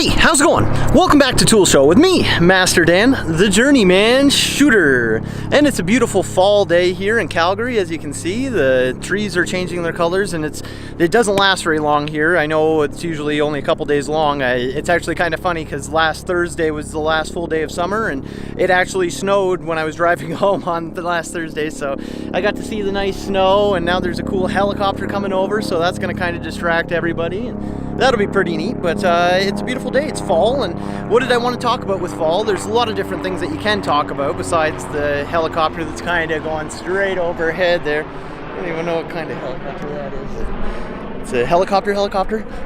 Hey, how's it going? Welcome back to Tool Show with me, Master Dan, the Journeyman shooter. And it's a beautiful fall day here in Calgary. As you can see, the trees are changing their colors, and it doesn't last very long here. I know it's usually only a couple days long. It's actually kind of funny because last Thursday was the last full day of summer, and it actually snowed when I was driving home on the last Thursday. So I got to see the nice snow, and now there's a cool helicopter coming over, so that's going to kind of distract everybody. And that'll be pretty neat, but it's a beautiful day. It's fall, and what did I want to talk about with fall? There's a lot of different things that you can talk about besides the helicopter that's kind of going straight overhead there. I don't even know what kind of helicopter that is. It's a helicopter?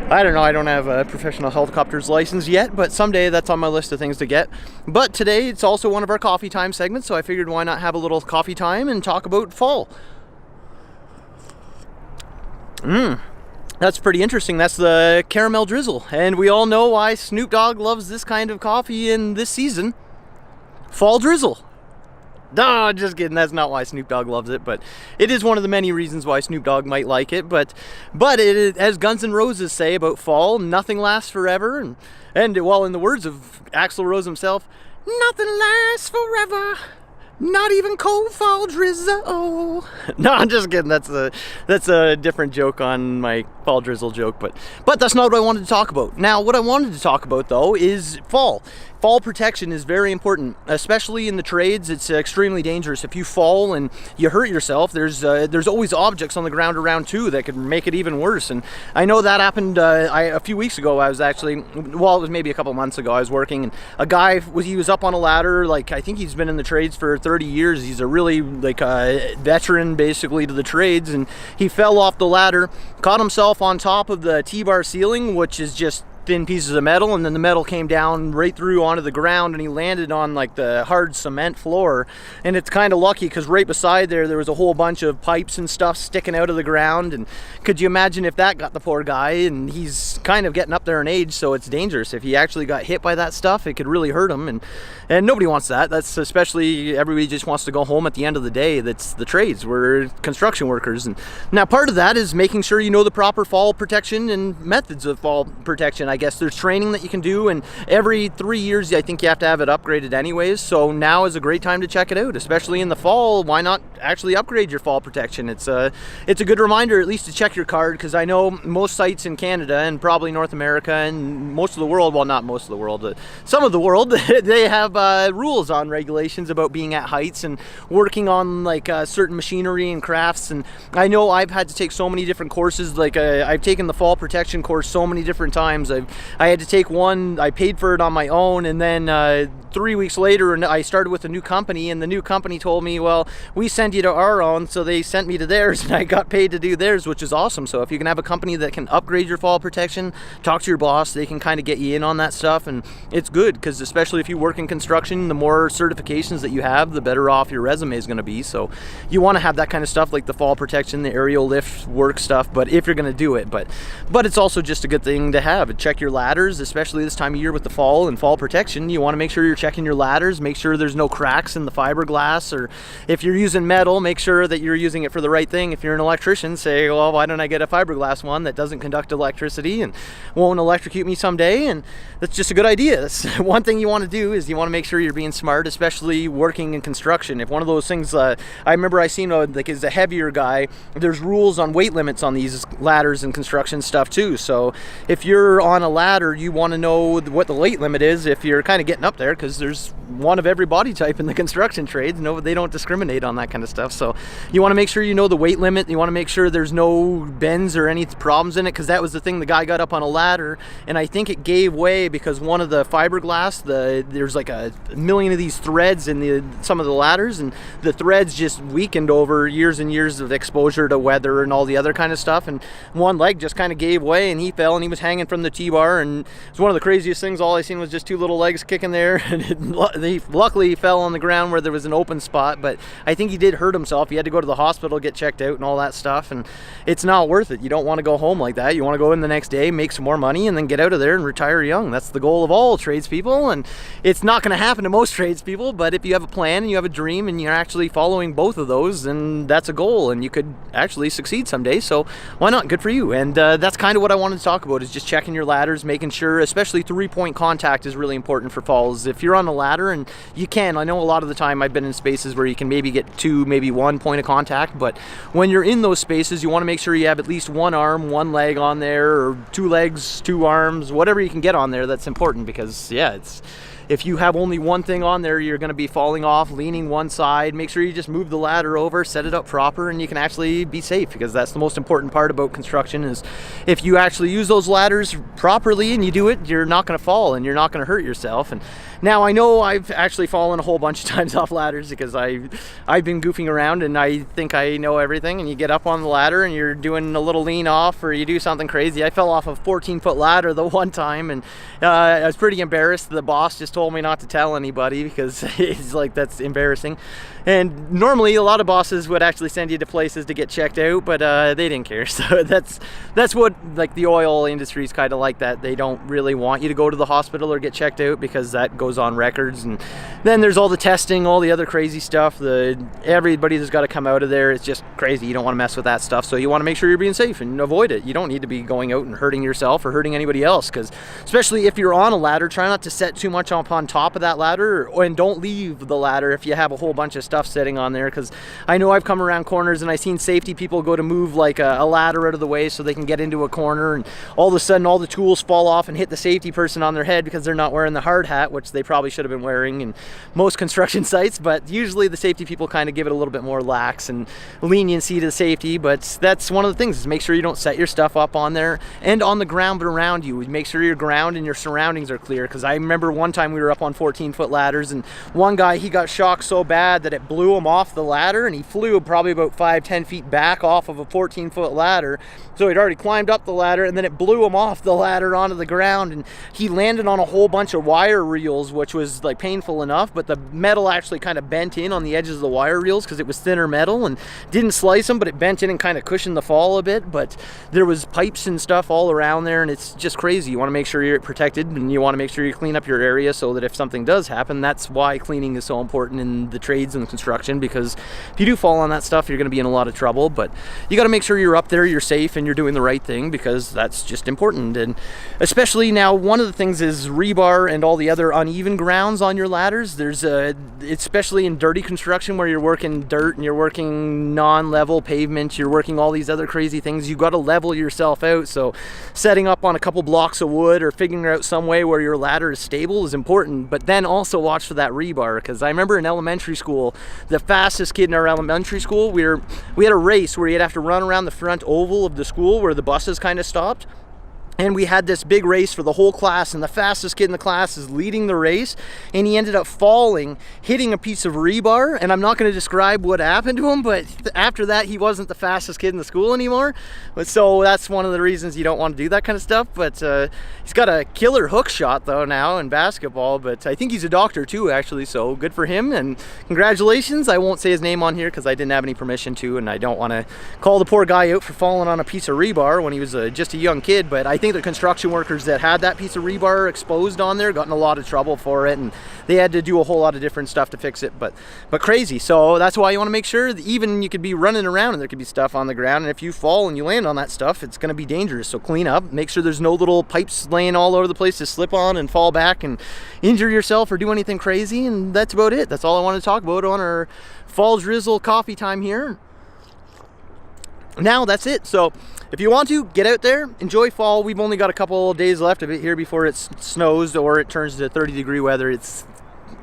I don't know. I don't have a professional helicopter's license yet, but someday that's on my list of things to get. But today it's also one of our coffee time segments, so I figured why not have a little coffee time and talk about fall. That's pretty interesting. That's the caramel drizzle. And we all know why Snoop Dogg loves this kind of coffee in this season. Fall drizzle. No, just kidding. That's not why Snoop Dogg loves it, but it is one of the many reasons why Snoop Dogg might like it. But it, as Guns N' Roses say about fall, nothing lasts forever. And well, in the words of Axl Rose himself, nothing lasts forever. Not even cold fall drizzle. No, I'm just kidding. That's a different joke on my fall drizzle joke, but that's not what I wanted to talk about. Now, what I wanted to talk about though is fall. Fall protection is very important, especially in the trades. It's extremely dangerous. If you fall and you hurt yourself, there's always objects on the ground around too that could make it even worse. And I know that happened a few weeks ago. I was actually, well, it was maybe a couple months ago. I was working, and a guy was up on a ladder. Like, I think he's been in the trades for 30 years. He's a really veteran basically to the trades, and he fell off the ladder, caught himself on top of the T-bar ceiling, which is just thin pieces of metal, and then the metal came down right through onto the ground, and he landed on like the hard cement floor. And it's kind of lucky because right beside there was a whole bunch of pipes and stuff sticking out of the ground, and could you imagine if that got the poor guy? And he's kind of getting up there in age, so it's dangerous. If he actually got hit by that stuff, it could really hurt him, and nobody wants that. That's especially, everybody just wants to go home at the end of the day. That's the trades. We're construction workers, and now part of that is making sure you know the proper fall protection and methods of fall protection. I guess there's training that you can do, and every 3 years I think you have to have it upgraded anyways, so now is a great time to check it out, especially in the fall. Why not actually upgrade your fall protection? It's a good reminder at least to check your card, because I know most sites in Canada and probably North America and most of the world, well, not most of the world, some of the world, they have rules on regulations about being at heights and working on like certain machinery and crafts. And I know I've had to take so many different courses. Like I've taken the fall protection course so many different times. I had to take one, I paid for it on my own, and then 3 weeks later I started with a new company, and the new company told me, well, we send you to our own, so they sent me to theirs, and I got paid to do theirs, which is awesome. So if you can have a company that can upgrade your fall protection, talk to your boss, they can kind of get you in on that stuff, and it's good, because especially if you work in construction, the more certifications that you have, the better off your resume is going to be. So you want to have that kind of stuff, like the fall protection, the aerial lift work stuff, but if you're going to do it, but it's also just a good thing to have. Check your ladders, especially this time of year with the fall and fall protection. You want to make sure you're checking your ladders, make sure there's no cracks in the fiberglass, or if you're using metal, make sure that you're using it for the right thing. If you're an electrician, say, well, why don't I get a fiberglass one that doesn't conduct electricity and won't electrocute me someday? And that's just a good idea. That's one thing you want to do, is you want to make sure you're being smart, especially working in construction. If one of those things, I remember I seen like as a heavier guy, there's rules on weight limits on these ladders and construction stuff too. So if you're on a ladder, you want to know what the weight limit is if you're kind of getting up there, because there's one of every body type in the construction trades. No, they don't discriminate on that kind of stuff. So you want to make sure you know the weight limit. You want to make sure there's no bends or any problems in it, because that was the thing. The guy got up on a ladder, and I think it gave way because one of the fiberglass, there's like a million of these threads in some of the ladders, and the threads just weakened over years and years of exposure to weather and all the other kind of stuff, and one leg just kind of gave way, and he fell, and he was hanging from the T-bar, and it's one of the craziest things. All I seen was just two little legs kicking there, and he luckily fell on the ground where there was an open spot, but I think he did hurt himself. He had to go to the hospital, get checked out and all that stuff, and it's not worth it. You don't want to go home like that. You want to go in the next day, make some more money, and then get out of there and retire young. That's the goal of all tradespeople, and it's not going to happen to most tradespeople, but if you have a plan and you have a dream and you're actually following both of those, then that's a goal, and you could actually succeed someday. So why not? Good for you. And that's kind of what I wanted to talk about, is just checking your ladders, making sure, especially 3-point contact is really important for falls. If you're on a ladder, and you can, I know a lot of the time I've been in spaces where you can maybe get 2, maybe 1 point of contact, but when you're in those spaces, you want to make sure you have at least 1 arm, 1 leg on there, or 2 legs, 2 arms, whatever you can get on there. That's important, because yeah, if you have only 1 thing on there, you're going to be falling off, leaning one side. Make sure you just move the ladder over, set it up proper, and you can actually be safe, because that's the most important part about construction, is if you actually use those ladders properly and you do it, you're not going to fall and you're not going to hurt yourself. And now I know I've actually fallen a whole bunch of times off ladders, because I've been goofing around and I think I know everything, and you get up on the ladder and you're doing a little lean off, or you do something crazy. I fell off a 14-foot ladder the one time, and I was pretty embarrassed. The boss just told me not to tell anybody, because it's like, that's embarrassing. And normally a lot of bosses would actually send you to places to get checked out, but they didn't care. So that's what, like, the oil industry is kind of like that. They don't really want you to go to the hospital or get checked out, because that goes on records, and then there's all the testing, all the other crazy stuff. Everybody that's got to come out of there, it's just crazy. You don't want to mess with that stuff, so you want to make sure you're being safe and avoid it. You don't need to be going out and hurting yourself or hurting anybody else, because especially if you're on a ladder, try not to set too much up on top of that ladder, and don't leave the ladder if you have a whole bunch of stuff sitting on there, because I know I've come around corners and I've seen safety people go to move like a ladder out of the way so they can get into a corner, and all of a sudden all the tools fall off and hit the safety person on their head because they're not wearing the hard hat, which they probably should have been wearing in most construction sites. But usually the safety people kind of give it a little bit more lax and leniency to the safety. But that's one of the things, is make sure you don't set your stuff up on there and on the ground but around you. Make sure your ground and your surroundings are clear, because I remember one time we were up on 14-foot ladders, and one guy, he got shocked so bad that it blew him off the ladder, and he flew probably about 5-10 feet back off of a 14-foot ladder. So he'd already climbed up the ladder, and then it blew him off the ladder onto the ground, and he landed on a whole bunch of wire reels, which was like painful enough, but the metal actually kind of bent in on the edges of the wire reels because it was thinner metal, and didn't slice them, but it bent in and kind of cushioned the fall a bit. But there was pipes and stuff all around there, and it's just crazy. You want to make sure you're protected, and you want to make sure you clean up your area, so that if something does happen, that's why cleaning is so important in the trades and the construction, because if you do fall on that stuff, you're going to be in a lot of trouble. But you got to make sure you're up there, you're safe, and you're doing the right thing, because that's just important. And especially now, one of the things is rebar and all the other uneven grounds on your ladders. There's especially in dirty construction, where you're working dirt and you're working non-level pavement, you're working all these other crazy things, you got to level yourself out. So setting up on a couple blocks of wood or figuring out some way where your ladder is stable is important. But then also watch for that rebar, because I remember in elementary school, the fastest kid in our elementary school, we had a race where you'd have to run around the front oval of the school where the buses kind of stopped. And we had this big race for the whole class, and the fastest kid in the class is leading the race, and he ended up falling, hitting a piece of rebar, and I'm not going to describe what happened to him, but after that he wasn't the fastest kid in the school anymore. But so that's one of the reasons you don't want to do that kind of stuff. But he's got a killer hook shot though now in basketball, but I think he's a doctor too, actually, so good for him, and congratulations. I won't say his name on here because I didn't have any permission to, and I don't want to call the poor guy out for falling on a piece of rebar when he was just a young kid. But I think the construction workers that had that piece of rebar exposed on there got in a lot of trouble for it, and they had to do a whole lot of different stuff to fix it. But crazy. So that's why you want to make sure that even you could be running around and there could be stuff on the ground, and if you fall and you land on that stuff, it's going to be dangerous. So clean up, make sure there's no little pipes laying all over the place to slip on and fall back and injure yourself or do anything crazy. And that's about it. That's all I want to talk about on our fall drizzle coffee time here. Now that's it. So if you want to, get out there, enjoy fall. We've only got a couple of days left of it here before it snows or it turns to 30-degree weather.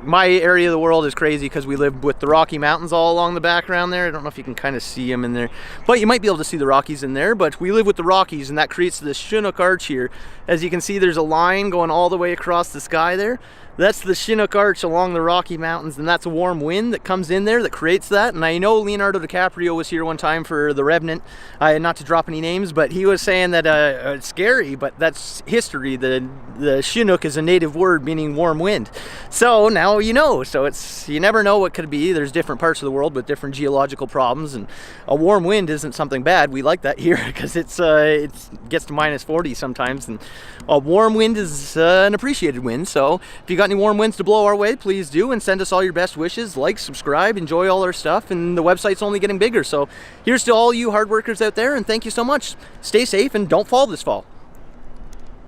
My area of the world is crazy because we live with the Rocky Mountains all along the background there. I don't know if you can kind of see them in there, but you might be able to see the Rockies in there. But we live with the Rockies, and that creates this Chinook arch here. As you can see, there's a line going all the way across the sky there. That's the Chinook Arch along the Rocky Mountains, and that's a warm wind that comes in there that creates that. And I know Leonardo DiCaprio was here one time for The Revenant, not to drop any names, but he was saying that it's scary, but that's history. The Chinook is a native word meaning warm wind. So now you know. So it's, you never know what could be. There's different parts of the world with different geological problems, and a warm wind isn't something bad. We like that here because it gets to minus 40 sometimes, and a warm wind is an appreciated wind. So if you got any warm winds to blow our way, please do, and send us all your best wishes. Like, subscribe, enjoy all our stuff, and the website's only getting bigger. So here's to all you hard workers out there, and thank you so much. Stay safe and don't fall this fall.